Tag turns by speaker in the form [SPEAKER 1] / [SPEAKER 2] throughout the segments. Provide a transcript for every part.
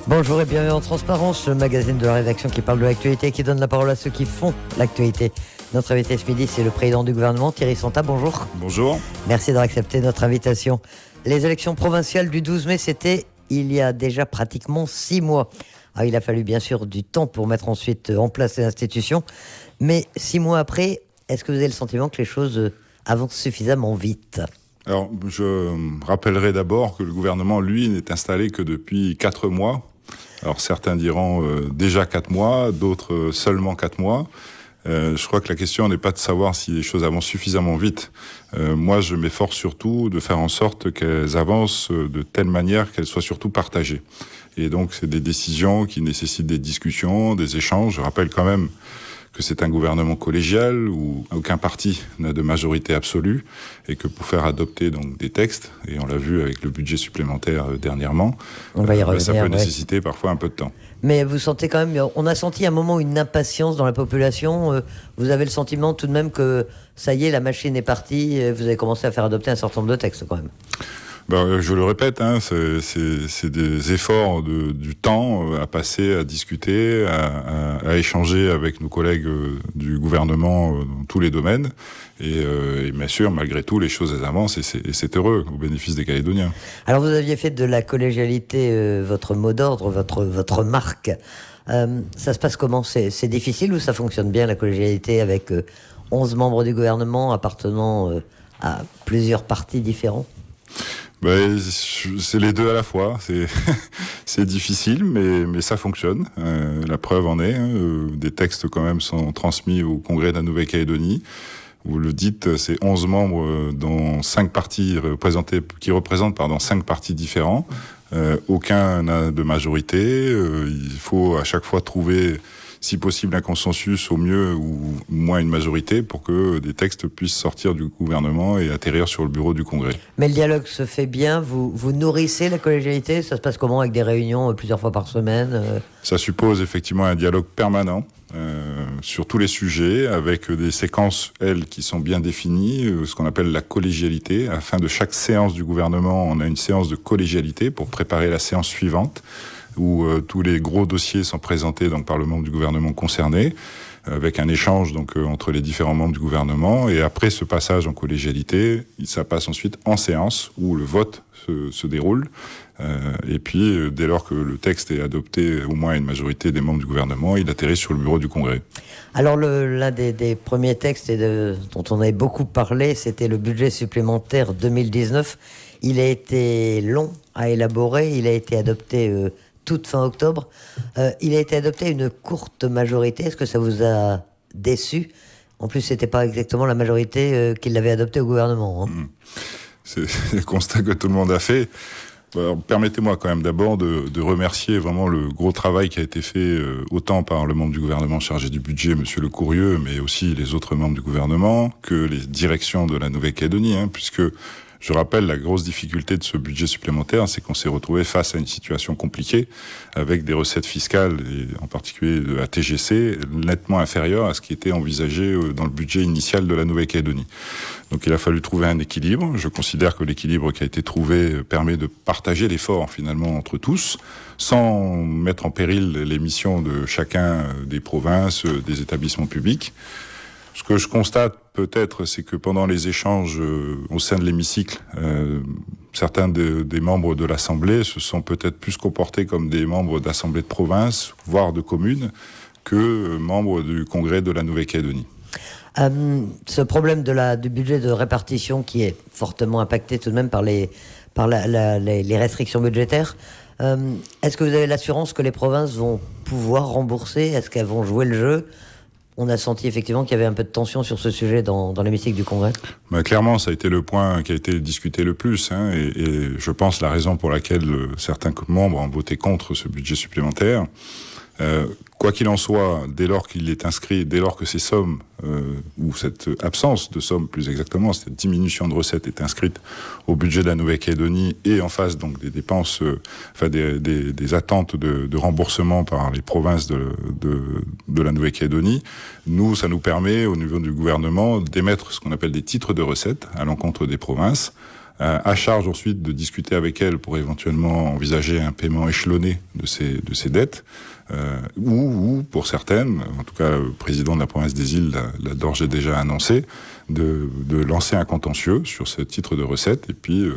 [SPEAKER 1] Bonjour et bienvenue en Transparence, le magazine de la rédaction qui parle de l'actualité et qui donne la parole à ceux qui font l'actualité. Notre invité ce midi, c'est le président du gouvernement, Thierry Santa. Bonjour.
[SPEAKER 2] Bonjour.
[SPEAKER 1] Merci d'avoir accepté notre invitation. Les élections provinciales du 12 mai, c'était il y a déjà pratiquement 6 mois. Alors, il a fallu bien sûr du temps pour mettre ensuite en place les institutions. Mais 6 mois après, est-ce que vous avez le sentiment que les choses avancent suffisamment vite ?
[SPEAKER 2] Alors, je rappellerai d'abord que le gouvernement, lui, n'est installé que depuis 4 mois. Alors, certains diront déjà 4 mois, d'autres seulement 4 mois. Je crois que la question n'est pas de savoir si les choses avancent suffisamment vite. Moi, je m'efforce surtout de faire en sorte qu'elles avancent de telle manière qu'elles soient surtout partagées. Et donc, c'est des décisions qui nécessitent des discussions, des échanges. Je rappelle quand même que c'est un gouvernement collégial où aucun parti n'a de majorité absolue et que pour faire adopter donc des textes, et on l'a vu avec le budget supplémentaire dernièrement,
[SPEAKER 1] on va y revenir,
[SPEAKER 2] ça peut nécessiter parfois un peu de temps.
[SPEAKER 1] Mais vous sentez quand même, on a senti à un moment une impatience dans la population. Vous avez le sentiment tout de même que ça y est, la machine est partie, vous avez commencé à faire adopter un certain nombre de textes quand même.
[SPEAKER 2] Je le répète, c'est des efforts du temps à passer, à discuter, à échanger avec nos collègues du gouvernement dans tous les domaines. Et bien sûr, malgré tout, les choses avancent et c'est heureux au bénéfice des Calédoniens.
[SPEAKER 1] Alors vous aviez fait de la collégialité votre mot d'ordre, votre marque. Ça se passe comment ? C'est difficile ou ça fonctionne bien la collégialité avec 11 membres du gouvernement appartenant à plusieurs partis différents ?
[SPEAKER 2] C'est les deux à la fois. C'est difficile, mais ça fonctionne. La preuve en est. Des textes quand même sont transmis au Congrès de la Nouvelle-Calédonie. Vous le dites, c'est 11 membres dont 5 partis qui représentent 5 partis différents. Aucun n'a de majorité. Il faut à chaque fois trouver, si possible, un consensus, au mieux ou au moins une majorité, pour que des textes puissent sortir du gouvernement et atterrir sur le bureau du Congrès.
[SPEAKER 1] Mais le dialogue se fait bien, vous nourrissez la collégialité, ça se passe comment avec des réunions plusieurs fois par semaine
[SPEAKER 2] Ça suppose effectivement un dialogue permanent sur tous les sujets, avec des séquences, qui sont bien définies, ce qu'on appelle la collégialité. À la fin de chaque séance du gouvernement, on a une séance de collégialité pour préparer la séance suivante, où tous les gros dossiers sont présentés donc par le membre du gouvernement concerné, avec un échange donc entre les différents membres du gouvernement. Et après ce passage en collégialité, ça passe ensuite en séance, où le vote se déroule. Et puis, dès lors que le texte est adopté au moins à une majorité des membres du gouvernement, il atterrit sur le bureau du Congrès.
[SPEAKER 1] Alors, l'un des premiers textes dont on avait beaucoup parlé, c'était le budget supplémentaire 2019. Il a été long à élaborer, il a été adopté toute fin octobre. Il a été adopté à une courte majorité. Est-ce que ça vous a déçu ? En plus, c'était pas exactement la majorité qui l'avait adopté au gouvernement.
[SPEAKER 2] C'est le constat que tout le monde a fait. Alors, permettez-moi quand même d'abord de remercier vraiment le gros travail qui a été fait autant par le membre du gouvernement chargé du budget, Monsieur Le Courrieux, mais aussi les autres membres du gouvernement, que les directions de la Nouvelle-Calédonie, puisque je rappelle, la grosse difficulté de ce budget supplémentaire, c'est qu'on s'est retrouvé face à une situation compliquée, avec des recettes fiscales, et en particulier de la TGC, nettement inférieures à ce qui était envisagé dans le budget initial de la Nouvelle-Calédonie. Donc il a fallu trouver un équilibre. Je considère que l'équilibre qui a été trouvé permet de partager l'effort finalement entre tous, sans mettre en péril les missions de chacun des provinces, des établissements publics. Ce que je constate peut-être, c'est que pendant les échanges au sein de l'hémicycle, certains des membres de l'Assemblée se sont peut-être plus comportés comme des membres d'Assemblée de province, voire de communes, que membres du Congrès de la Nouvelle-Calédonie.
[SPEAKER 1] Ce problème du budget de répartition qui est fortement impacté tout de même par les restrictions budgétaires, est-ce que vous avez l'assurance que les provinces vont pouvoir rembourser ? Est-ce qu'elles vont jouer le jeu ? On a senti effectivement qu'il y avait un peu de tension sur ce sujet dans l'hémicycle du Congrès.
[SPEAKER 2] Clairement, ça a été le point qui a été discuté le plus, et je pense la raison pour laquelle certains membres ont voté contre ce budget supplémentaire. Quoi qu'il en soit, dès lors qu'il est inscrit, dès lors que ces sommes, ou cette absence de sommes plus exactement, cette diminution de recettes est inscrite au budget de la Nouvelle-Calédonie et en face donc des dépenses, des attentes de remboursement par les provinces de la Nouvelle-Calédonie, ça nous permet au niveau du gouvernement d'émettre ce qu'on appelle des titres de recettes à l'encontre des provinces, À charge ensuite de discuter avec elle pour éventuellement envisager un paiement échelonné de ces dettes, ou pour certaines, en tout cas le président de la province des îles l'a d'ores et déjà annoncé, de lancer un contentieux sur ce titre de recette, et puis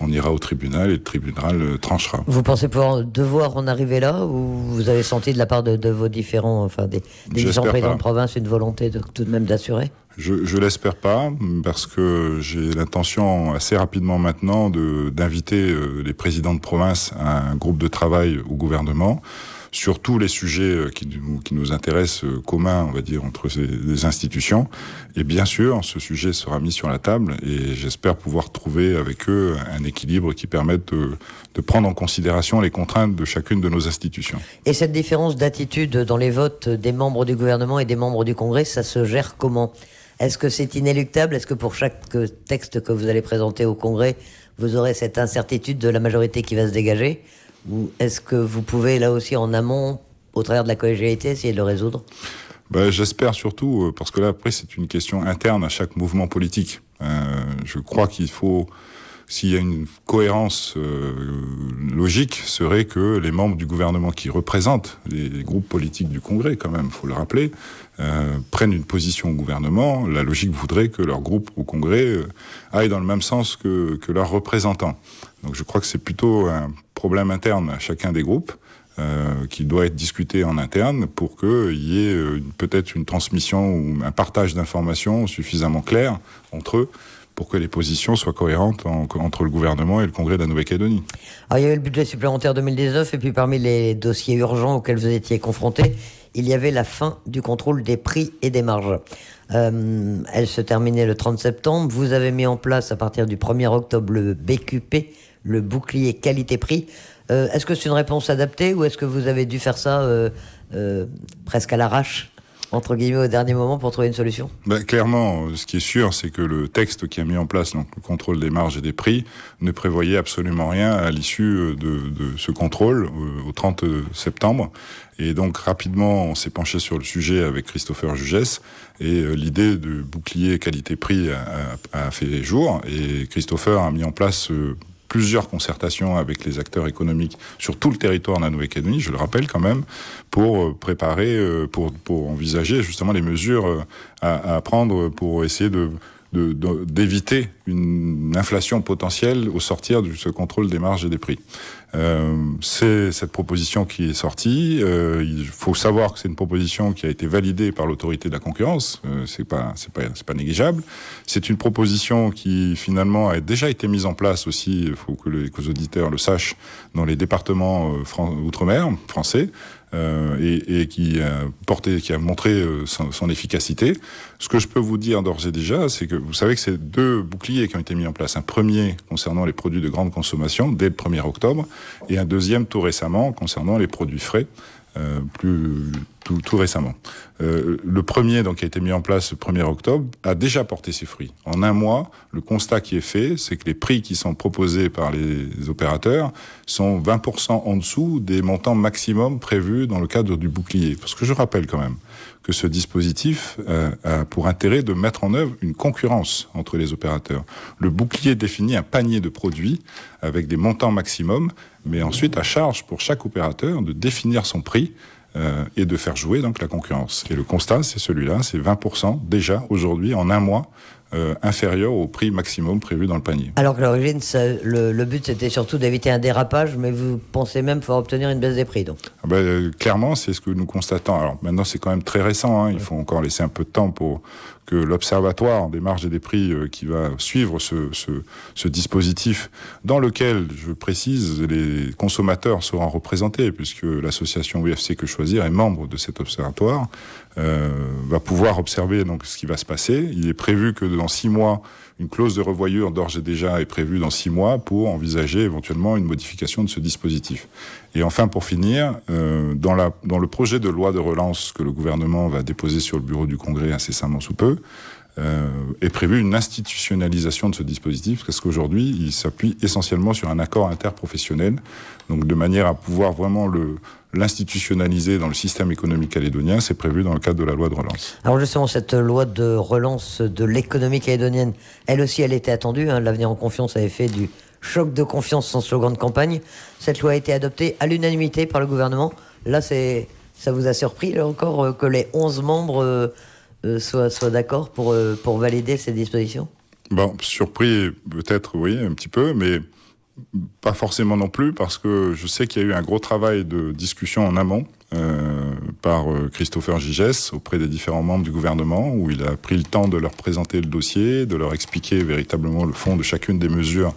[SPEAKER 2] on ira au tribunal et le tribunal tranchera.
[SPEAKER 1] Vous pensez devoir en arriver là, ou vous avez senti de la part de vos différents, des différents présidents de province une volonté tout de même d'assurer ?
[SPEAKER 2] Je l'espère pas, parce que j'ai l'intention assez rapidement maintenant d'inviter les présidents de province à un groupe de travail au gouvernement sur tous les sujets qui nous intéressent communs, on va dire, entre les institutions. Et bien sûr, ce sujet sera mis sur la table et j'espère pouvoir trouver avec eux un équilibre qui permette de prendre en considération les contraintes de chacune de nos institutions.
[SPEAKER 1] Et cette différence d'attitude dans les votes des membres du gouvernement et des membres du Congrès, ça se gère comment ? Est-ce que c'est inéluctable ? Est-ce que pour chaque texte que vous allez présenter au Congrès, vous aurez cette incertitude de la majorité qui va se dégager ? Ou est-ce que vous pouvez, là aussi, en amont, au travers de la collégialité, essayer de le résoudre ?
[SPEAKER 2] J'espère surtout, parce que là, après, c'est une question interne à chaque mouvement politique. Je crois qu'il faut... S'il y a une cohérence logique, serait que les membres du gouvernement qui représentent les groupes politiques du Congrès, quand même, faut le rappeler, prennent une position au gouvernement. La logique voudrait que leur groupe au Congrès aille dans le même sens que leurs représentants. Donc je crois que c'est plutôt un problème interne à chacun des groupes qui doit être discuté en interne pour qu'il y ait peut-être une transmission ou un partage d'informations suffisamment clair entre eux, pour que les positions soient cohérentes entre le gouvernement et le Congrès de la Nouvelle-Calédonie.
[SPEAKER 1] Alors, il y avait le budget supplémentaire 2019, et puis parmi les dossiers urgents auxquels vous étiez confrontés, il y avait la fin du contrôle des prix et des marges. Elle se terminait le 30 septembre. Vous avez mis en place, à partir du 1er octobre, le BQP, le bouclier qualité-prix. Est-ce que c'est une réponse adaptée, ou est-ce que vous avez dû faire ça presque à l'arrache, entre guillemets, au dernier moment pour trouver une solution ?
[SPEAKER 2] Clairement, ce qui est sûr, c'est que le texte qui a mis en place donc, le contrôle des marges et des prix ne prévoyait absolument rien à l'issue de ce contrôle au 30 septembre. Et donc rapidement, on s'est penché sur le sujet avec Christopher Jugès, et l'idée de bouclier qualité-prix a fait jour, et Christopher a mis en place plusieurs concertations avec les acteurs économiques sur tout le territoire de la Nouvelle-Calédonie, je le rappelle quand même, pour préparer, pour envisager justement les mesures à prendre pour essayer d'éviter une inflation potentielle au sortir de ce contrôle des marges et des prix. C'est cette proposition qui est sortie. Il faut savoir que c'est une proposition qui a été validée par l'autorité de la concurrence. C'est pas négligeable. C'est une proposition qui finalement a déjà été mise en place aussi. Il faut que les auditeurs le sachent dans les départements outre-mer français. Et qui a montré son efficacité. Ce que je peux vous dire d'ores et déjà, c'est que vous savez que c'est 2 boucliers qui ont été mis en place. Un premier concernant les produits de grande consommation dès le 1er octobre, et un deuxième tout récemment concernant les produits frais, tout récemment. Le premier donc, qui a été mis en place le 1er octobre a déjà porté ses fruits. En un mois, le constat qui est fait, c'est que les prix qui sont proposés par les opérateurs sont 20% en dessous des montants maximums prévus dans le cadre du bouclier. Parce que je rappelle quand même que ce dispositif a pour intérêt de mettre en œuvre une concurrence entre les opérateurs. Le bouclier définit un panier de produits avec des montants maximums, mais ensuite à charge pour chaque opérateur de définir son prix et de faire jouer donc la concurrence. Et le constat, c'est celui-là, c'est 20% déjà aujourd'hui en un mois inférieur au prix maximum prévu dans le panier. Alors
[SPEAKER 1] que l'origine, le but c'était surtout d'éviter un dérapage, mais vous pensez même pouvoir obtenir une baisse des prix donc.
[SPEAKER 2] Clairement, c'est ce que nous constatons. Alors maintenant, c'est quand même très récent, il faut encore laisser un peu de temps pour que l'Observatoire des marges et des prix qui va suivre ce dispositif, dans lequel, je précise, les consommateurs seront représentés, puisque l'association UFC Que Choisir est membre de cet observatoire, va pouvoir observer donc ce qui va se passer. Il est prévu que dans 6 mois, une clause de revoyure d'ores et déjà est prévue dans 6 mois pour envisager éventuellement une modification de ce dispositif. Et enfin, pour finir, dans le projet de loi de relance que le gouvernement va déposer sur le bureau du Congrès incessamment sous peu, est prévue une institutionnalisation de ce dispositif, parce qu'aujourd'hui, il s'appuie essentiellement sur un accord interprofessionnel, donc de manière à pouvoir vraiment l'institutionnaliser dans le système économique calédonien. C'est prévu dans le cadre de la loi de relance.
[SPEAKER 1] Alors justement, cette loi de relance de l'économie calédonienne, elle aussi, elle était attendue. L'Avenir en confiance avait fait du choc de confiance son slogan de campagne. Cette loi a été adoptée à l'unanimité par le gouvernement. Là, ça vous a surpris, là encore, que les 11 membres soient d'accord pour valider ces dispositions?
[SPEAKER 2] Bon, surpris peut-être, oui, un petit peu, mais pas forcément non plus, parce que je sais qu'il y a eu un gros travail de discussion en amont par Christopher Gigès auprès des différents membres du gouvernement, où il a pris le temps de leur présenter le dossier, de leur expliquer véritablement le fond de chacune des mesures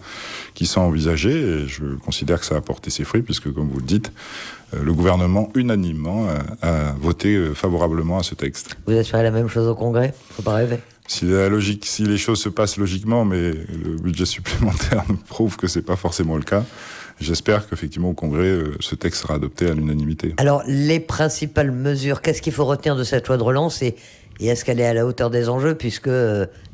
[SPEAKER 2] qui sont envisagées, et je considère que ça a porté ses fruits, puisque, comme vous le dites, le gouvernement unanimement a voté favorablement à ce texte.
[SPEAKER 1] Vous espérez la même chose au Congrès? Faut pas rêver.
[SPEAKER 2] Si les choses se passent logiquement, mais le budget supplémentaire nous prouve que c'est pas forcément le cas. J'espère qu'effectivement au Congrès, ce texte sera adopté à l'unanimité.
[SPEAKER 1] Alors, les principales mesures, qu'est-ce qu'il faut retenir de cette loi de relance, et est-ce qu'elle est à la hauteur des enjeux, puisque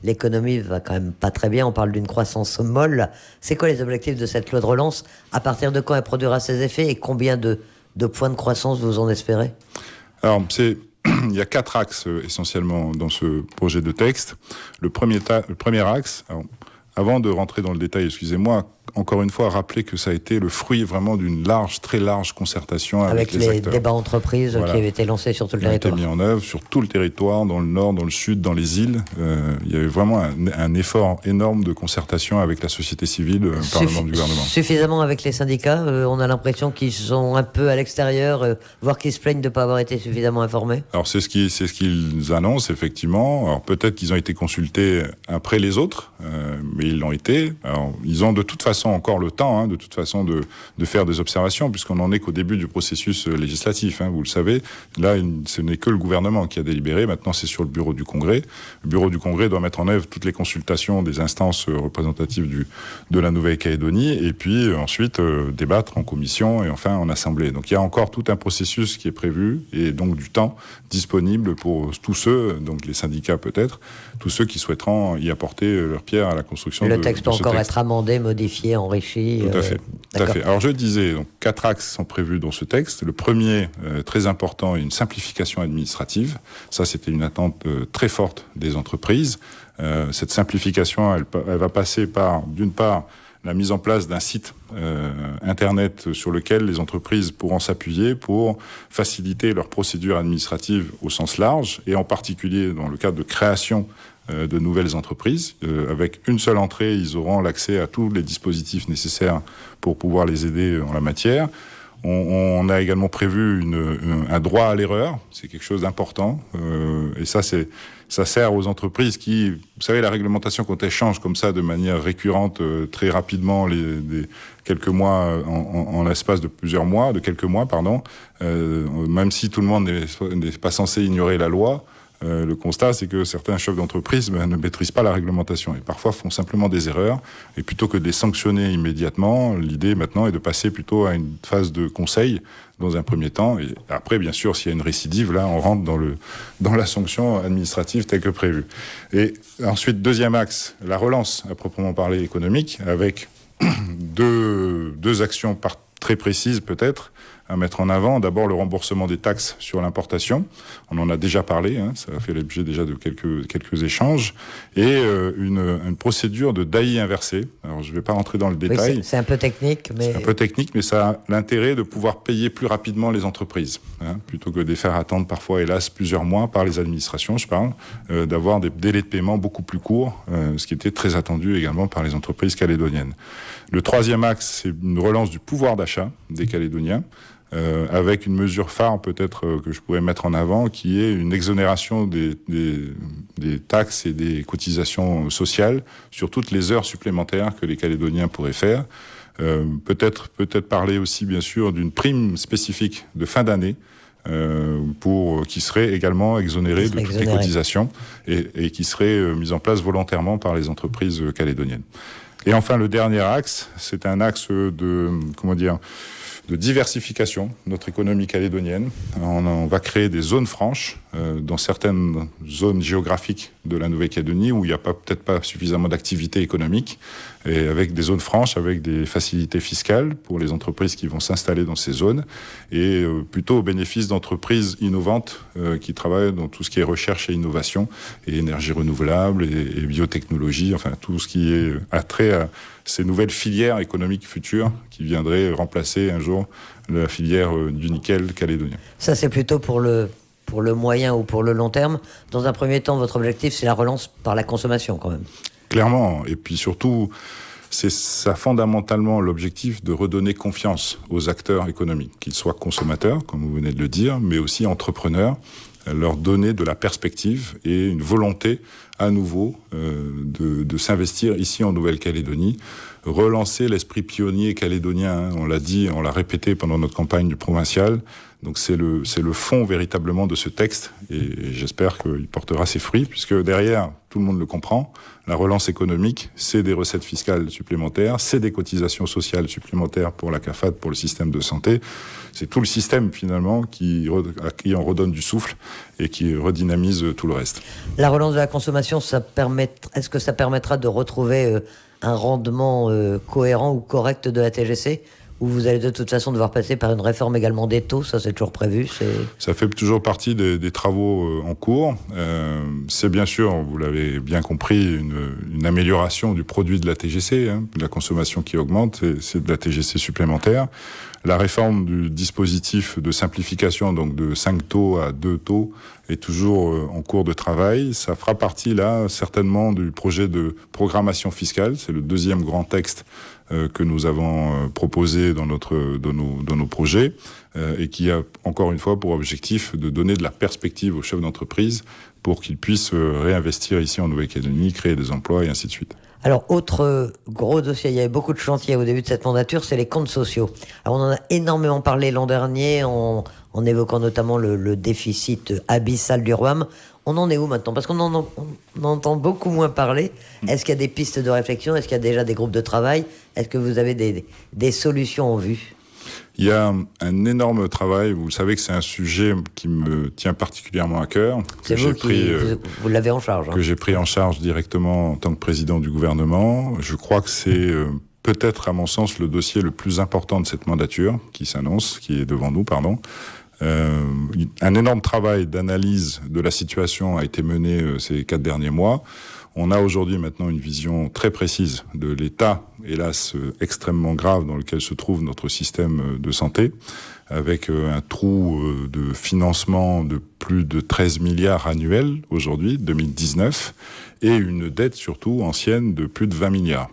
[SPEAKER 1] l'économie va quand même pas très bien, on parle d'une croissance molle. C'est quoi les objectifs de cette loi de relance? À partir de quand elle produira ses effets, et combien de points de croissance vous en espérez?
[SPEAKER 2] Alors, il y a 4 axes essentiellement dans ce projet de texte. Le premier axe, avant de rentrer dans le détail, excusez-moi, encore une fois, rappeler que ça a été le fruit vraiment d'une très large concertation avec les acteurs.
[SPEAKER 1] Débats entreprises, voilà, qui avaient été lancés sur tout le territoire.
[SPEAKER 2] Qui ont été mis en œuvre sur tout le territoire, dans le nord, dans le sud, dans les îles. Il y avait vraiment un effort énorme de concertation avec la société civile par le membre du gouvernement.
[SPEAKER 1] Suffisamment avec les syndicats. On a l'impression qu'ils sont un peu à l'extérieur, voire qu'ils se plaignent de ne pas avoir été suffisamment informés.
[SPEAKER 2] Alors c'est ce qu'ils annoncent, effectivement. Alors peut-être qu'ils ont été consultés après les autres, mais ils l'ont été. Alors ils ont de toute façon encore le temps, de toute façon, de faire des observations, puisqu'on n'en est qu'au début du processus législatif, vous le savez. Là, ce n'est que le gouvernement qui a délibéré. Maintenant, c'est sur le bureau du Congrès. Le bureau du Congrès doit mettre en œuvre toutes les consultations des instances représentatives de la Nouvelle-Calédonie, et puis ensuite débattre en commission et enfin en assemblée. Donc il y a encore tout un processus qui est prévu, et donc du temps disponible pour tous ceux, donc les syndicats peut-être, tous ceux qui souhaiteront y apporter leur pierre à la construction de ce texte.
[SPEAKER 1] Le texte peut encore être amendé, modifié, enrichi.
[SPEAKER 2] Tout à fait. Tout à fait. Alors je disais, donc 4 axes sont prévus dans ce texte. Le premier, très important, est une simplification administrative. Ça, c'était une attente très forte des entreprises. Cette simplification, elle va passer par, d'une part, la mise en place d'un site internet sur lequel les entreprises pourront s'appuyer pour faciliter leurs procédures administratives au sens large, et en particulier dans le cadre de création de nouvelles entreprises. Avec une seule entrée, ils auront l'accès à tous les dispositifs nécessaires pour pouvoir les aider en la matière. On a également prévu un droit à l'erreur. C'est quelque chose d'important. Et ça sert aux entreprises qui, vous savez, la réglementation, quand elle change comme ça de manière récurrente, très rapidement, quelques mois, en l'espace de quelques mois, même si tout le monde n'est pas censé ignorer la loi, le constat, c'est que certains chefs d'entreprise ne maîtrisent pas la réglementation et parfois font simplement des erreurs. Et plutôt que de les sanctionner immédiatement, l'idée maintenant est de passer plutôt à une phase de conseil dans un premier temps. Et après, bien sûr, s'il y a une récidive, là, on rentre dans la sanction administrative telle que prévue. Et ensuite, deuxième axe, la relance à proprement parler économique, avec deux actions très précises peut-être à mettre en avant. D'abord, le remboursement des taxes sur l'importation. On en a déjà parlé, ça a fait l'objet déjà de quelques échanges. Et une procédure de DAI inversé. Alors, je ne vais pas rentrer dans le détail.
[SPEAKER 1] Oui, c'est un peu technique, mais...
[SPEAKER 2] C'est un peu technique, mais ça a l'intérêt de pouvoir payer plus rapidement les entreprises. Plutôt que de les faire attendre parfois, hélas, plusieurs mois par les administrations, je parle, d'avoir des délais de paiement beaucoup plus courts, ce qui était très attendu également par les entreprises calédoniennes. Le troisième axe, c'est une relance du pouvoir d'achat des Calédoniens, avec une mesure phare peut-être que je pourrais mettre en avant, qui est une exonération des taxes et des cotisations sociales sur toutes les heures supplémentaires que les Calédoniens pourraient faire. Peut-être parler aussi bien sûr d'une prime spécifique de fin d'année qui serait également exonérée de toutes les cotisations et qui serait mise en place volontairement par les entreprises calédoniennes. Et enfin, le dernier axe, c'est un axe de diversification de notre économie calédonienne. On va créer des zones franches dans certaines zones géographiques de la Nouvelle-Calédonie où il n'y a peut-être pas suffisamment d'activité économique, et avec des zones franches, avec des facilités fiscales pour les entreprises qui vont s'installer dans ces zones, et plutôt au bénéfice d'entreprises innovantes qui travaillent dans tout ce qui est recherche et innovation, et énergie renouvelable, et biotechnologie, enfin tout ce qui est attrait à ces nouvelles filières économiques futures qui viendraient remplacer un jour la filière du nickel calédonien.
[SPEAKER 1] Ça, c'est plutôt pour le moyen ou pour le long terme. Dans un premier temps, votre objectif, c'est la relance par la consommation quand même.
[SPEAKER 2] Clairement, et puis surtout, c'est ça fondamentalement l'objectif de redonner confiance aux acteurs économiques, qu'ils soient consommateurs, comme vous venez de le dire, mais aussi entrepreneurs, leur donner de la perspective et une volonté à nouveau de s'investir ici en Nouvelle-Calédonie, relancer l'esprit pionnier calédonien, hein, on l'a dit, on l'a répété pendant notre campagne provinciale. Donc c'est le fond véritablement de ce texte, et j'espère qu'il portera ses fruits, puisque derrière, tout le monde le comprend, la relance économique, c'est des recettes fiscales supplémentaires, c'est des cotisations sociales supplémentaires pour la CAFAD, pour le système de santé. C'est tout le système finalement à qui on redonne du souffle et qui redynamise tout le reste.
[SPEAKER 1] La relance de la consommation, est-ce que ça permettra de retrouver un rendement cohérent ou correct de la TGC ? Ou vous allez de toute façon devoir passer par une réforme également des taux, ça c'est toujours prévu?
[SPEAKER 2] Ça fait toujours partie des travaux en cours. C'est bien sûr, vous l'avez bien compris, une amélioration du produit de la TGC, hein, de la consommation qui augmente, c'est de la TGC supplémentaire. La réforme du dispositif de simplification, donc de 5 taux à 2 taux, est toujours en cours de travail. Ça fera partie là certainement du projet de programmation fiscale. C'est le deuxième grand texte que nous avons proposé dans nos projets, et qui a encore une fois pour objectif de donner de la perspective aux chefs d'entreprise pour qu'ils puissent réinvestir ici en Nouvelle-Calédonie, créer des emplois et ainsi de suite.
[SPEAKER 1] Alors, autre gros dossier, il y avait beaucoup de chantiers au début de cette mandature, c'est les comptes sociaux. Alors, on en a énormément parlé l'an dernier, en évoquant notamment le déficit abyssal du ROAM. On en est où maintenant? Parce qu'on en entend beaucoup moins parler. Est-ce qu'il y a des pistes de réflexion? Est-ce qu'il y a déjà des groupes de travail? Est-ce que vous avez des solutions en vue?
[SPEAKER 2] Il y a un énorme travail. Vous savez que c'est un sujet qui me tient particulièrement à cœur.
[SPEAKER 1] C'est vous qui vous l'avez en charge. Hein.
[SPEAKER 2] Que j'ai pris en charge directement en tant que président du gouvernement. Je crois que c'est peut-être, à mon sens, le dossier le plus important de cette mandature qui est devant nous, pardon. Un énorme travail d'analyse de la situation a été mené ces 4 derniers mois. On a aujourd'hui maintenant une vision très précise de l'état, hélas, extrêmement grave dans lequel se trouve notre système de santé, avec un trou de financement de plus de 13 milliards annuels aujourd'hui, 2019, et une dette surtout ancienne de plus de 20 milliards.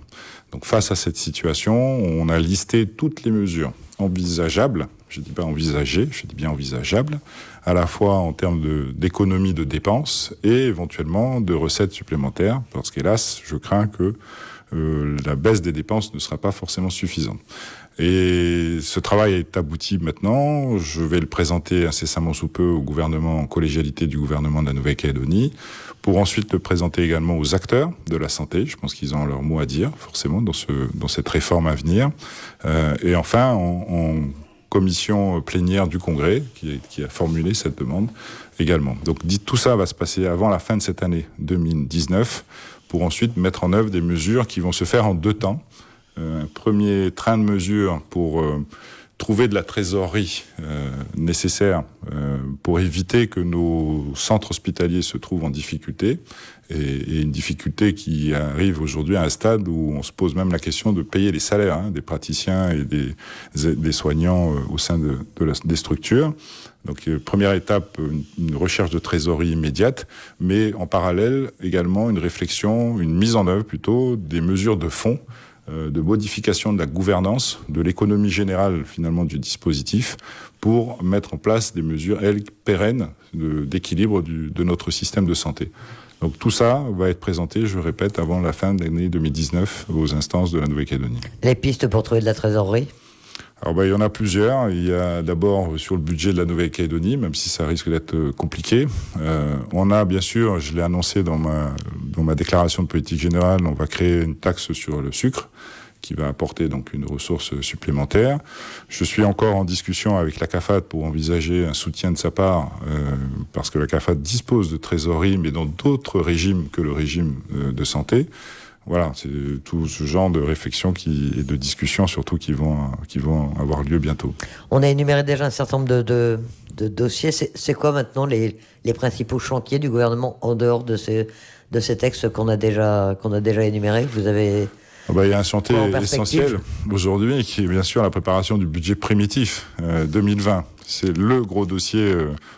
[SPEAKER 2] Donc face à cette situation, on a listé toutes les mesures envisageables, je dis pas envisagées, je dis bien envisageables, à la fois en termes d'économie de dépenses et éventuellement de recettes supplémentaires, parce qu'hélas, je crains que la baisse des dépenses ne sera pas forcément suffisante. Et ce travail est abouti maintenant. Je vais le présenter incessamment sous peu au gouvernement, en collégialité du gouvernement de la Nouvelle-Calédonie, pour ensuite le présenter également aux acteurs de la santé. Je pense qu'ils ont leur mot à dire, forcément, dans cette réforme à venir. Et enfin, en commission plénière du Congrès, qui a formulé cette demande également. Donc, tout ça va se passer avant la fin de cette année 2019, pour ensuite mettre en œuvre des mesures qui vont se faire en 2 temps. Un premier train de mesures pour trouver de la trésorerie nécessaire pour éviter que nos centres hospitaliers se trouvent en difficulté, et une difficulté qui arrive aujourd'hui à un stade où on se pose même la question de payer les salaires des praticiens et des soignants au sein des structures. Donc, première étape, une recherche de trésorerie immédiate, mais en parallèle également une réflexion, une mise en œuvre plutôt des mesures de fond, de modification de la gouvernance, de l'économie générale finalement du dispositif, pour mettre en place des mesures, pérennes, d'équilibre de notre système de santé. Donc tout ça va être présenté, je répète, avant la fin de l'année 2019 aux instances de la Nouvelle-Calédonie.
[SPEAKER 1] Les pistes pour trouver de la trésorerie?
[SPEAKER 2] Alors il y en a plusieurs. Il y a d'abord sur le budget de la Nouvelle-Calédonie, même si ça risque d'être compliqué. On a bien sûr, je l'ai annoncé dans ma déclaration de politique générale, on va créer une taxe sur le sucre qui va apporter donc une ressource supplémentaire. Je suis encore en discussion avec la CAFAD pour envisager un soutien de sa part, parce que la CAFAD dispose de trésorerie, mais dans d'autres régimes que le régime de santé. Voilà, c'est tout ce genre de réflexion et de discussions surtout qui vont avoir lieu bientôt.
[SPEAKER 1] On a énuméré déjà un certain nombre de dossiers. C'est quoi maintenant les principaux chantiers du gouvernement en dehors de ces textes qu'on a déjà énumérés? Vous avez...
[SPEAKER 2] Il y a un chantier essentiel aujourd'hui qui est bien sûr la préparation du budget primitif 2020. C'est le gros dossier,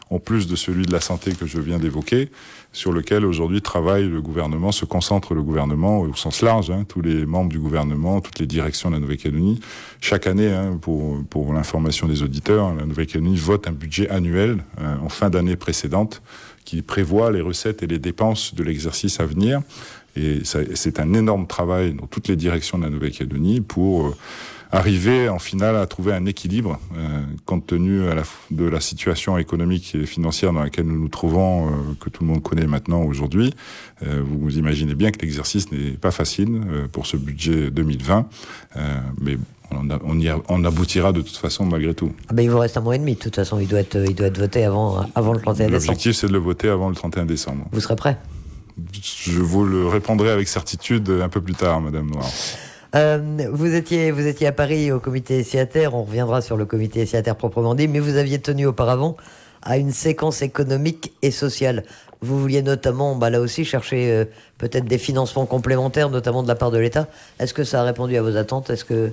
[SPEAKER 2] en plus de celui de la santé que je viens d'évoquer, sur lequel aujourd'hui travaille le gouvernement, se concentre le gouvernement au sens large, tous les membres du gouvernement, toutes les directions de la Nouvelle-Calédonie. Chaque année, pour l'information des auditeurs, la Nouvelle-Calédonie vote un budget annuel en fin d'année précédente qui prévoit les recettes et les dépenses de l'exercice à venir. Et c'est un énorme travail dans toutes les directions de la Nouvelle-Calédonie pour arriver en finale à trouver un équilibre compte tenu de la situation économique et financière dans laquelle nous nous trouvons, que tout le monde connaît maintenant aujourd'hui. Vous imaginez bien que l'exercice n'est pas facile pour ce budget 2020, mais on aboutira de toute façon malgré tout.
[SPEAKER 1] Il vous reste un mois et demi, de toute façon, il doit être voté avant le 31 décembre.
[SPEAKER 2] L'objectif, c'est de le voter avant le 31 décembre.
[SPEAKER 1] Vous serez prêt?
[SPEAKER 2] Je vous le répondrai avec certitude un peu plus tard, Madame Noir.
[SPEAKER 1] Vous étiez à Paris au comité signataire, on reviendra sur le comité signataire proprement dit, mais vous aviez tenu auparavant à une séquence économique et sociale. Vous vouliez notamment, là aussi, chercher peut-être des financements complémentaires, notamment de la part de l'État. Est-ce que ça a répondu à vos attentes? Est-ce que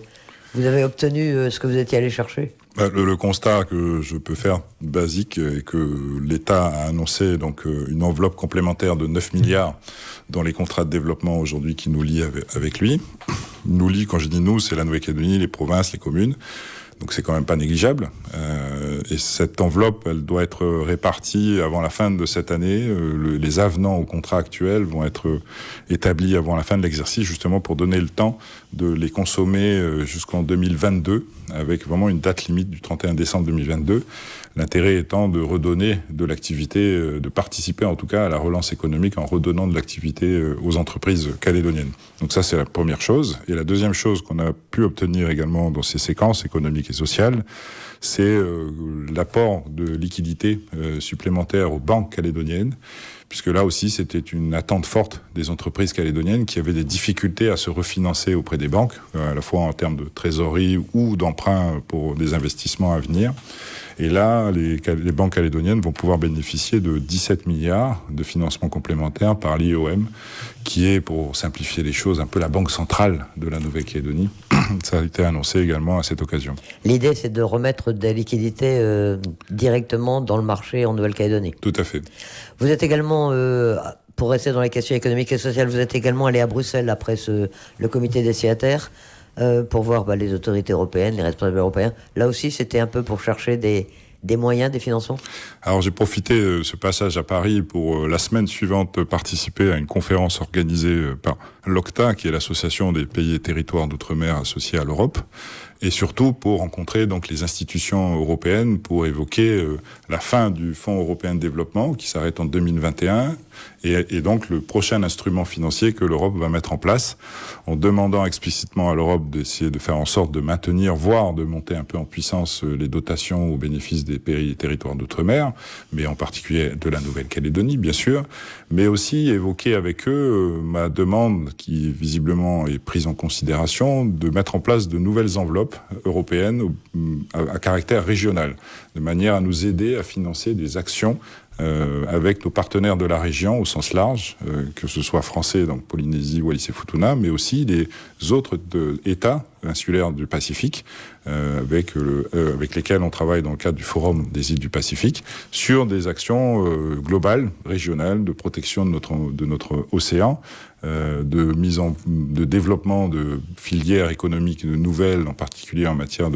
[SPEAKER 1] vous avez obtenu ce que vous étiez allé chercher?
[SPEAKER 2] Le constat que je peux faire basique est que l'État a annoncé donc une enveloppe complémentaire de 9 milliards dans les contrats de développement aujourd'hui qui nous lient avec lui. Nous lie, quand je dis nous, c'est la Nouvelle-Calédonie, les provinces, les communes. Donc c'est quand même pas négligeable. Et cette enveloppe, elle doit être répartie avant la fin de cette année. Les avenants au contrat actuel vont être établis avant la fin de l'exercice, justement pour donner le temps de les consommer jusqu'en 2022, avec vraiment une date limite du 31 décembre 2022. L'intérêt étant de redonner de l'activité, de participer en tout cas à la relance économique en redonnant de l'activité aux entreprises calédoniennes. Donc ça, c'est la première chose. Et la deuxième chose qu'on a pu obtenir également dans ces séquences économiques et sociales, c'est l'apport de liquidités supplémentaires aux banques calédoniennes, puisque là aussi, c'était une attente forte des entreprises calédoniennes qui avaient des difficultés à se refinancer auprès des banques, à la fois en termes de trésorerie ou d'emprunt pour des investissements à venir. Et là, les banques calédoniennes vont pouvoir bénéficier de 17 milliards de financement complémentaire par l'IOM, qui est, pour simplifier les choses, un peu la banque centrale de la Nouvelle-Calédonie. Ça a été annoncé également à cette occasion.
[SPEAKER 1] L'idée, c'est de remettre des liquidités directement dans le marché en Nouvelle-Calédonie.
[SPEAKER 2] Tout à fait.
[SPEAKER 1] Vous êtes également... pour rester dans les questions économiques et sociales, vous êtes également allé à Bruxelles après le comité des signataires pour voir les autorités européennes, les responsables européens. Là aussi, c'était un peu pour chercher des moyens, des financements?
[SPEAKER 2] Alors j'ai profité de ce passage à Paris pour la semaine suivante participer à une conférence organisée par l'OCTA, qui est l'association des pays et territoires d'outre-mer associés à l'Europe, et surtout pour rencontrer donc les institutions européennes pour évoquer la fin du Fonds européen de développement qui s'arrête en 2021 et donc le prochain instrument financier que l'Europe va mettre en place, en demandant explicitement à l'Europe d'essayer de faire en sorte de maintenir, voire de monter un peu en puissance les dotations au bénéfice des pays et territoires d'outre-mer, mais en particulier de la Nouvelle-Calédonie bien sûr, mais aussi évoquer avec eux ma demande qui visiblement est prise en considération de mettre en place de nouvelles enveloppes européennes à caractère régional, de manière à nous aider à financer des actions avec nos partenaires de la région au sens large, que ce soit français, donc Polynésie, Wallis et Futuna, mais aussi les autres États insulaires du Pacifique, avec lesquels on travaille dans le cadre du Forum des îles du Pacifique, sur des actions globales, régionales, de protection de notre océan, de développement de filières économiques nouvelles, en particulier en matière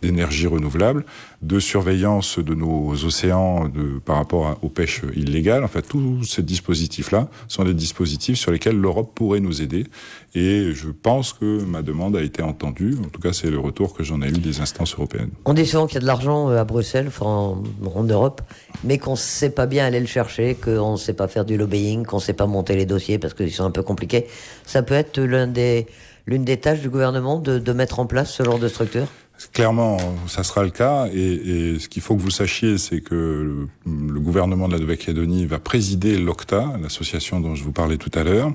[SPEAKER 2] d'énergie renouvelable, de surveillance de nos océans par rapport aux pêches illégales. En fait, tous ces dispositifs-là sont des dispositifs sur lesquels l'Europe pourrait nous aider. Et je pense que ma demande a été entendue. En tout cas, c'est le retour que j'en ai eu des instances européennes.
[SPEAKER 1] On dit souvent qu'il y a de l'argent à Bruxelles, en Europe, mais qu'on ne sait pas bien aller le chercher, qu'on ne sait pas faire du lobbying, qu'on ne sait pas monter les dossiers parce qu'ils sont un peu compliqués. Ça peut être l'un des l'une des tâches du gouvernement de mettre en place ce genre de structure ?
[SPEAKER 2] Clairement, ça sera le cas. Et ce qu'il faut que vous sachiez, c'est que le gouvernement de la Nouvelle-Calédonie va présider l'OCTA, l'association dont je vous parlais tout à l'heure,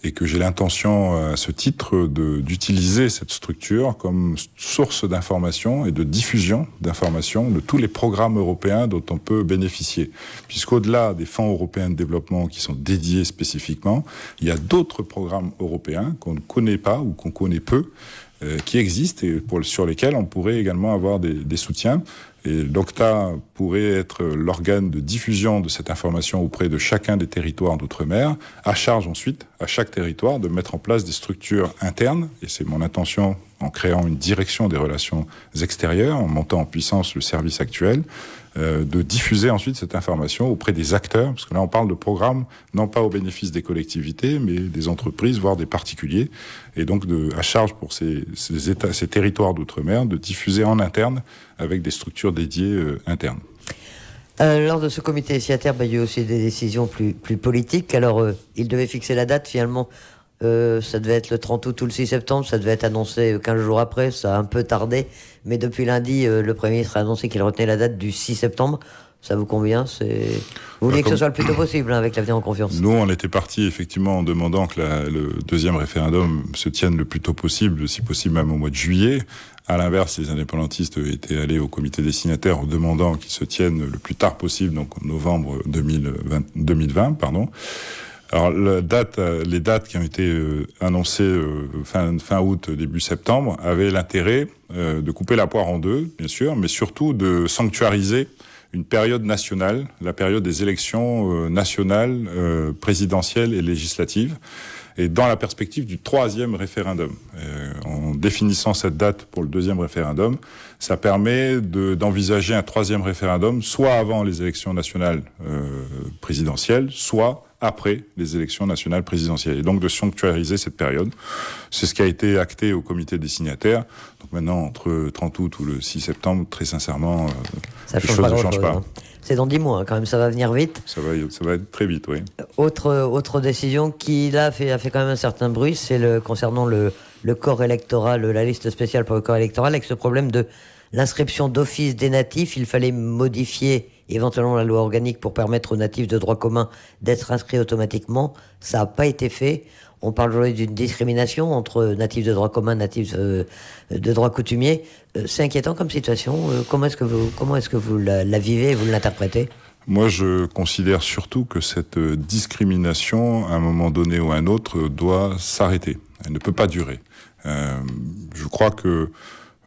[SPEAKER 2] et que j'ai l'intention, à ce titre, d'utiliser cette structure comme source d'information et de diffusion d'informations de tous les programmes européens dont on peut bénéficier. Puisqu'au-delà des fonds européens de développement qui sont dédiés spécifiquement, il y a d'autres programmes européens qu'on ne connaît pas ou qu'on connaît peu, qui existent et sur lesquels on pourrait également avoir des soutiens. Et l'OCTA pourrait être l'organe de diffusion de cette information auprès de chacun des territoires d'outre-mer, à charge ensuite, à chaque territoire, de mettre en place des structures internes, et c'est mon intention en créant une direction des relations extérieures, en montant en puissance le service actuel, de diffuser ensuite cette information auprès des acteurs, parce que là on parle de programmes non pas au bénéfice des collectivités, mais des entreprises, voire des particuliers, et donc à charge pour ces territoires d'outre-mer de diffuser en interne avec des structures dédiées internes.
[SPEAKER 1] Lors de ce comité signataire, il y a eu aussi des décisions plus politiques. Alors, il devait fixer la date, finalement, ça devait être le 30 août ou le 6 septembre, ça devait être annoncé 15 jours après, ça a un peu tardé, mais depuis lundi, le Premier ministre a annoncé qu'il retenait la date du 6 septembre. Ça vous convient ? Vous vouliez que ce soit le plus tôt possible, avec l'avenir en confiance.
[SPEAKER 2] Nous, on était partis effectivement en demandant que le deuxième référendum se tienne le plus tôt possible, si possible même au mois de juillet. À l'inverse, les indépendantistes étaient allés au comité des signataires en demandant qu'il se tienne le plus tard possible, donc en novembre 2020. Alors les dates qui ont été annoncées fin août, début septembre, avaient l'intérêt de couper la poire en deux, bien sûr, mais surtout de sanctuariser une période nationale, la période des élections nationales, présidentielles et législatives, et dans la perspective du troisième référendum. En définissant cette date pour le deuxième référendum, ça permet d'envisager un troisième référendum, soit avant les élections nationales présidentielles, soit après les élections nationales présidentielles, et donc de sanctuariser cette période. C'est ce qui a été acté au comité des signataires. Donc maintenant, entre 30 août ou le 6 septembre, très sincèrement,
[SPEAKER 1] ça
[SPEAKER 2] les choses ne changent pas.
[SPEAKER 1] Hein. C'est dans 10 mois, quand même, ça va venir vite.
[SPEAKER 2] Ça va être très vite, oui.
[SPEAKER 1] Autre décision qui, là, a fait quand même un certain bruit, c'est concernant le corps électoral, la liste spéciale pour le corps électoral, avec ce problème de l'inscription d'office des natifs. Il fallait modifier éventuellement la loi organique pour permettre aux natifs de droit commun d'être inscrits automatiquement. Ça n'a pas été fait. On parle aujourd'hui d'une discrimination entre natifs de droit commun, natifs de droit coutumier. C'est inquiétant comme situation. Comment est-ce que vous la vivez et vous l'interprétez ?
[SPEAKER 2] Moi, je considère surtout que cette discrimination, à un moment donné ou à un autre, doit s'arrêter. Elle ne peut pas durer. Je crois que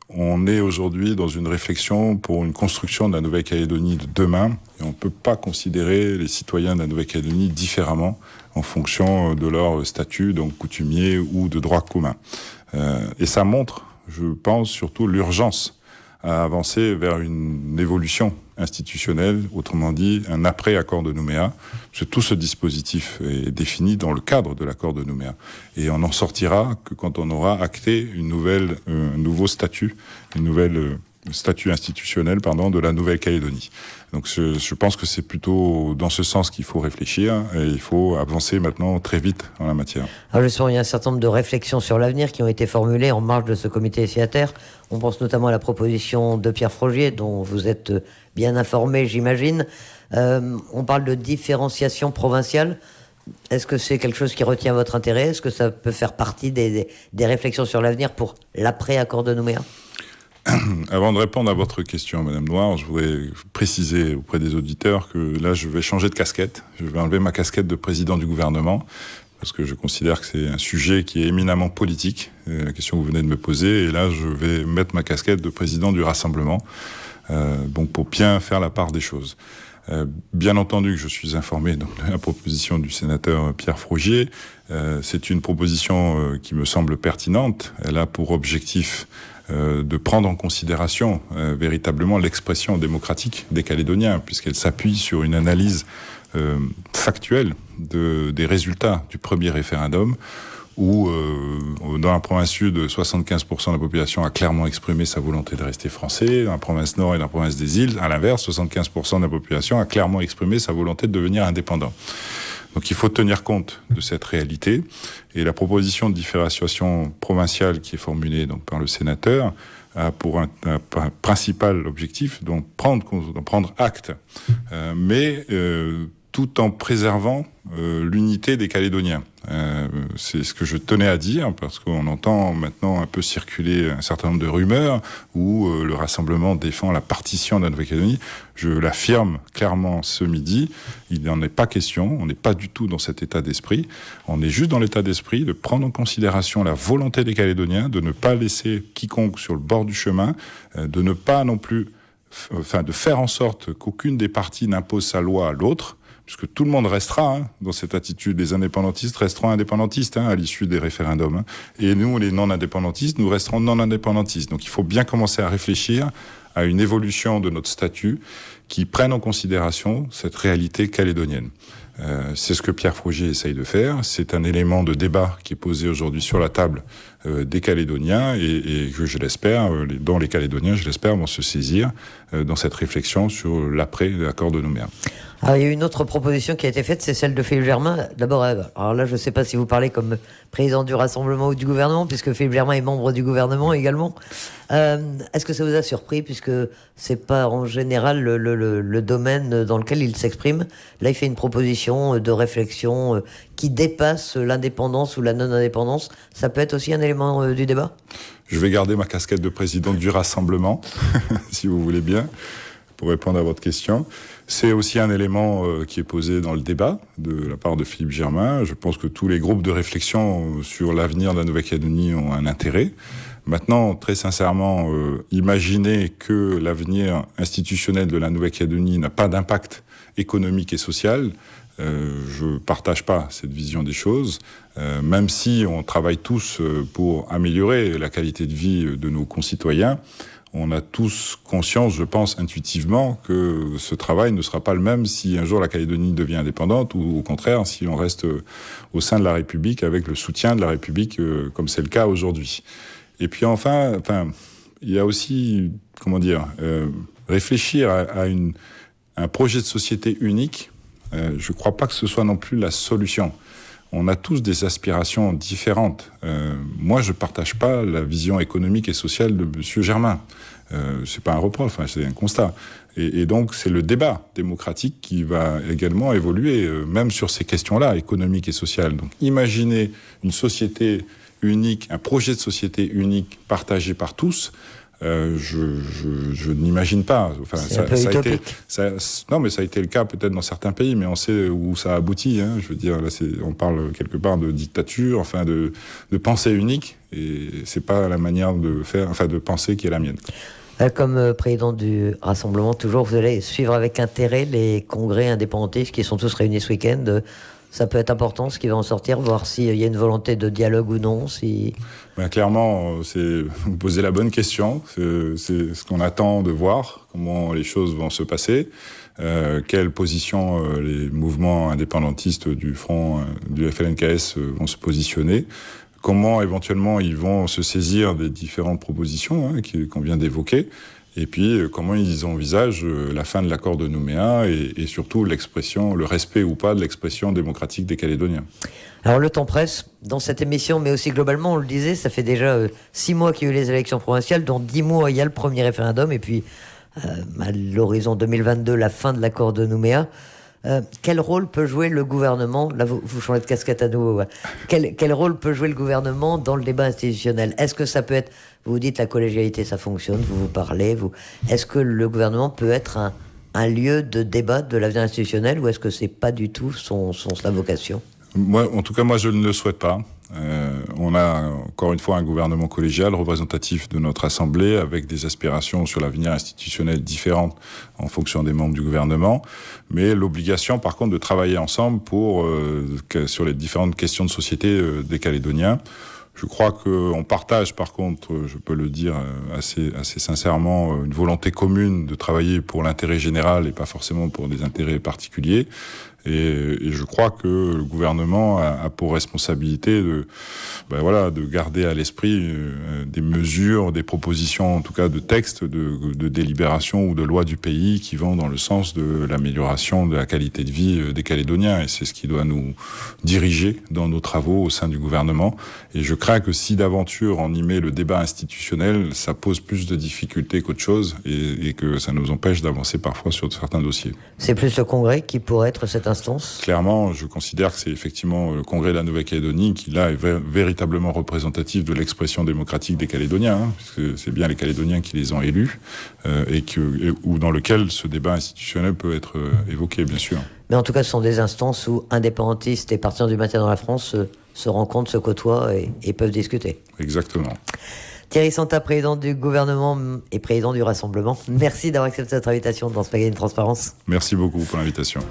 [SPEAKER 2] on est aujourd'hui dans une réflexion pour une construction de la Nouvelle-Calédonie de demain, et on ne peut pas considérer les citoyens de la Nouvelle-Calédonie différemment en fonction de leur statut, donc coutumier ou de droit commun. Et ça montre, je pense, surtout l'urgence à avancer vers une évolution institutionnelle, autrement dit un après-accord de Nouméa, parce que tout ce dispositif est défini dans le cadre de l'accord de Nouméa. Et on n'en sortira que quand on aura acté un nouveau statut, statut institutionnel, de la Nouvelle-Calédonie. Donc je pense que c'est plutôt dans ce sens qu'il faut réfléchir, et il faut avancer maintenant très vite en la matière.
[SPEAKER 1] Alors justement, il y a un certain nombre de réflexions sur l'avenir qui ont été formulées en marge de ce comité signataire. On pense notamment à la proposition de Pierre Frogier, dont vous êtes bien informé, j'imagine. On parle de différenciation provinciale. Est-ce que c'est quelque chose qui retient votre intérêt ? Est-ce que ça peut faire partie des réflexions sur l'avenir pour l'après-accord de Nouméa ?
[SPEAKER 2] Avant de répondre à votre question, Madame Noir, je voudrais préciser auprès des auditeurs que là, je vais changer de casquette. Je vais enlever ma casquette de président du gouvernement, parce que je considère que c'est un sujet qui est éminemment politique, la question que vous venez de me poser, et là, je vais mettre ma casquette de président du Rassemblement, donc pour bien faire la part des choses. Bien entendu que je suis informé de la proposition du sénateur Pierre Frogier. C'est une proposition qui me semble pertinente. Elle a pour objectif de prendre en considération véritablement l'expression démocratique des Calédoniens, puisqu'elle s'appuie sur une analyse factuelle des résultats du premier référendum, où dans la province sud, 75% de la population a clairement exprimé sa volonté de rester français. Dans la province nord et la province des îles, à l'inverse, 75% de la population a clairement exprimé sa volonté de devenir indépendant. Donc il faut tenir compte de cette réalité. Et la proposition de différenciation provinciale qui est formulée donc par le sénateur a pour un principal objectif d'en prendre acte, mais tout en préservant l'unité des Calédoniens. C'est ce que je tenais à dire, parce qu'on entend maintenant un peu circuler un certain nombre de rumeurs où le rassemblement défend la partition de la Nouvelle-Calédonie. Je l'affirme clairement ce midi, il n'en est pas question, on n'est pas du tout dans cet état d'esprit. On est juste dans l'état d'esprit de prendre en considération la volonté des Calédoniens, de ne pas laisser quiconque sur le bord du chemin, de ne pas non plus, de faire en sorte qu'aucune des parties n'impose sa loi à l'autre, puisque tout le monde restera dans cette attitude. Les indépendantistes resteront indépendantistes à l'issue des référendums. Et nous, les non-indépendantistes, nous resterons non-indépendantistes. Donc il faut bien commencer à réfléchir à une évolution de notre statut qui prenne en considération cette réalité calédonienne. C'est ce que Pierre Frogier essaye de faire. C'est un élément de débat qui est posé aujourd'hui sur la table des Calédoniens et que je l'espère, dont les Calédoniens, je l'espère, vont se saisir dans cette réflexion sur l'après de l'accord de Nouméa.
[SPEAKER 1] Alors, il y a une autre proposition qui a été faite, c'est celle de Philippe Germain. D'abord, alors là, je ne sais pas si vous parlez comme président du Rassemblement ou du gouvernement, puisque Philippe Germain est membre du gouvernement également. Est-ce que ça vous a surpris, puisque c'est pas en général le domaine dans lequel il s'exprime? Là, il fait une proposition de réflexion qui dépasse l'indépendance ou la non-indépendance. Ça peut être aussi un élément du débat?
[SPEAKER 2] Je vais garder ma casquette de président du Rassemblement, si vous voulez bien, pour répondre à votre question. C'est aussi un élément qui est posé dans le débat de la part de Philippe Germain. Je pense que tous les groupes de réflexion sur l'avenir de la Nouvelle-Calédonie ont un intérêt. Maintenant, très sincèrement, imaginer que l'avenir institutionnel de la Nouvelle-Calédonie n'a pas d'impact économique et social, je partage pas cette vision des choses, même si on travaille tous pour améliorer la qualité de vie de nos concitoyens. On a tous conscience, je pense, intuitivement, que ce travail ne sera pas le même si un jour la Calédonie devient indépendante ou au contraire, si on reste au sein de la République avec le soutien de la République, comme c'est le cas aujourd'hui. Et puis enfin, il y a aussi, réfléchir à un projet de société unique. Je ne crois pas que ce soit non plus la solution. On a tous des aspirations différentes. Moi, je partage pas la vision économique et sociale de Monsieur Germain. C'est pas un reproche, c'est un constat. Et donc, c'est le débat démocratique qui va également évoluer, même sur ces questions-là, économiques et sociales. Donc, imaginez une société unique, un projet de société unique partagé par tous. Je n'imagine pas. Enfin,
[SPEAKER 1] c'est un peu utopique.
[SPEAKER 2] Non, mais ça a été le cas peut-être dans certains pays, mais on sait où ça aboutit. Je veux dire, là, on parle quelque part de dictature, de pensée unique, et c'est pas la manière de faire, de penser qui est la mienne.
[SPEAKER 1] Comme président du Rassemblement, toujours, vous allez suivre avec intérêt les congrès indépendantistes qui sont tous réunis ce week-end. Ça peut être important, ce qui va en sortir, voir s'il y a une volonté de dialogue ou non.
[SPEAKER 2] Clairement, vous posez la bonne question. C'est ce qu'on attend de voir, comment les choses vont se passer, quelle position les mouvements indépendantistes du front du FLNKS vont se positionner, comment éventuellement ils vont se saisir des différentes propositions qu'on vient d'évoquer. Et puis, comment ils envisagent la fin de l'accord de Nouméa et surtout le respect ou pas de l'expression démocratique des Calédoniens. Alors, le temps presse dans cette émission, mais aussi globalement, on le disait, ça fait déjà 6 mois qu'il y a eu les élections provinciales, dans 10 mois, il y a le premier référendum, et puis, à l'horizon 2022, la fin de l'accord de Nouméa. Quel rôle peut jouer le gouvernement? Là, vous changez de casquette à nouveau. Ouais. Quel rôle peut jouer le gouvernement dans le débat institutionnel? Est-ce que ça peut être... Vous dites la collégialité, ça fonctionne, vous parlez. Est-ce que le gouvernement peut être un lieu de débat de l'avenir institutionnel ou est-ce que c'est pas du tout sa vocation? En tout cas, moi, je ne le souhaite pas. On a encore une fois un gouvernement collégial représentatif de notre Assemblée avec des aspirations sur l'avenir institutionnel différentes en fonction des membres du gouvernement, mais l'obligation par contre de travailler ensemble sur les différentes questions de société des Calédoniens. Je crois qu'on partage par contre, je peux le dire assez sincèrement, une volonté commune de travailler pour l'intérêt général et pas forcément pour des intérêts particuliers. Et je crois que le gouvernement a pour responsabilité de garder à l'esprit des mesures, des propositions, en tout cas de textes, de délibération ou de loi du pays qui vont dans le sens de l'amélioration de la qualité de vie des Calédoniens. Et c'est ce qui doit nous diriger dans nos travaux au sein du gouvernement. Et je crains que si d'aventure on y met le débat institutionnel, ça pose plus de difficultés qu'autre chose et que ça nous empêche d'avancer parfois sur certains dossiers.
[SPEAKER 1] C'est plus le Congrès qui pourrait être cette instance ?
[SPEAKER 2] Clairement, je considère que c'est effectivement le Congrès de la Nouvelle-Calédonie qui, là, est véritablement représentatif de l'expression démocratique des Calédoniens, puisque c'est bien les Calédoniens qui les ont élus, ou dans lequel ce débat institutionnel peut être évoqué, bien sûr.
[SPEAKER 1] Mais en tout cas, ce sont des instances où indépendantistes et partisans du maintien dans la France se rencontrent, se côtoient et peuvent discuter.
[SPEAKER 2] Exactement.
[SPEAKER 1] Thierry Santa, président du gouvernement et président du Rassemblement, merci d'avoir accepté notre invitation dans ce magazine Transparence.
[SPEAKER 2] Merci beaucoup pour l'invitation.